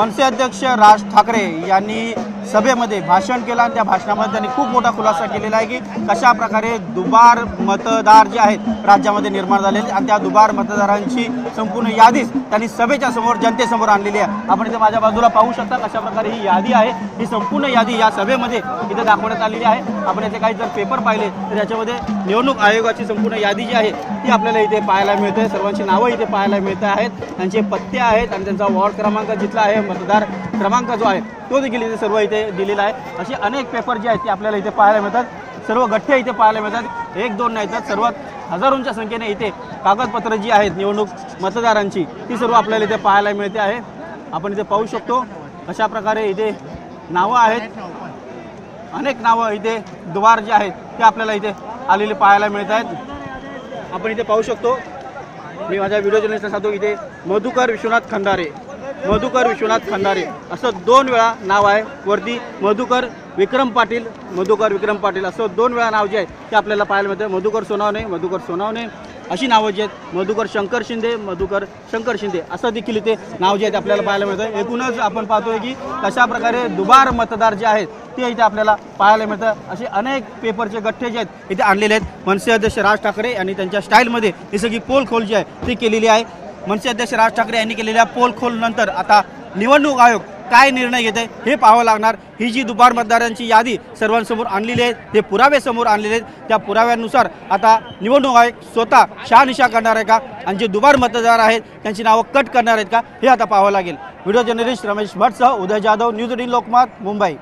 मनसे अध्यक्ष राज ठाकरे यांनी सभेमध्ये भाषण केलं आणि त्या भाषणामध्ये त्यांनी खूप मोठा खुलासा केलेला आहे की कशा प्रकारे दुबार मतदार जे आहेत राज्यामध्ये निर्माण झालेले आणि त्या दुबार मतदारांची संपूर्ण यादीच त्यांनी सभेच्या समोर जनतेसमोर आणलेली आहे। आपण इथे माझ्या बाजूला पाहू शकता कशा प्रकारे ही यादी आहे, ही संपूर्ण यादी या सभेमध्ये इथे दाखवण्यात आलेली आहे। आपण इथे काही जर पेपर पाहिले तर याच्यामध्ये निवडणूक आयोगाची संपूर्ण यादी जी आहे ती आपल्याला इथे पाहायला मिळते। सर्वांची नावं इथे पाहायला मिळत आहेत, त्यांचे पत्ते आहेत आणि त्यांचा वॉर्ड क्रमांक जिथला आहे, मतदार क्रमांक जो आहे तो देखील इथे सर्व इथे दिलेला आहे। असे अनेक पेपर जे आहेत ते आपल्याला इथे पाहायला मिळतात, सर्व गठ्ठे इथे पाहायला मिळतात। एक दोन नाही तर सर्व हजारोंच्या संख्येने इथे कागदपत्र जी आहेत निवडणूक मतदारांची ती सर्व आपल्याला इथे पाहायला मिळते आहे। आपण इथे पाहू शकतो अशा प्रकारे इथे नावं आहेत, अनेक नावं इथे दुबार जे आहेत ते आपल्याला इथे आलेले पाहायला मिळत आहेत। आपण इथे पाहू शकतो, मी माझ्या व्हिडिओ जर्नलिस्टला सांगतो, इथे मधुकर विश्वनाथ खंदारे असं 2 वेळा नाव आहे, वरती मधुकर विक्रम पाटील असं 2 वेळा नाव जे आहे ते आपल्याला पाहायला मिळतं। मधुकर सोनावणे अशी नावं जी आहेत, मधुकर शंकर शिंदे असं देखील इथे नाव जे आहे ते आपल्याला पाहायला मिळतं। एकूणच आपण पाहतोय की कशा प्रकारे दुबार मतदार जे आहेत ते इथे आपल्याला पाहायला मिळतं। असे अनेक पेपरचे गठ्ठे जे आहेत इथे आणलेले आहेत। मनसे अध्यक्ष राज ठाकरे यांनी त्यांच्या स्टाईलमध्ये ही सगळी पोलखोल जी आहे ती केलेली आहे। मनसे अध्यक्ष राज ठाकरे यांनी केलेल्या पोलखोल नंतर आता निवडणूक आयोग काय निर्णय घेत आहे हे पाहावं लागणार। ही जी दुबार मतदारांची यादी सर्वांसमोर आणलेली आहे, ते पुरावे समोर आणलेले आहेत, त्या पुराव्यानुसार आता निवडणूक आयोग स्वतः शहानिशा करणार आहे का आणि जे दुबार मतदार आहेत त्यांची नावं कट करणार आहेत का हे आता पाहावं लागेल। व्हिडिओ जर्नलिस्ट रमेश भट्टसह उदय जाधव, न्यूज 18 लोकमत, मुंबई।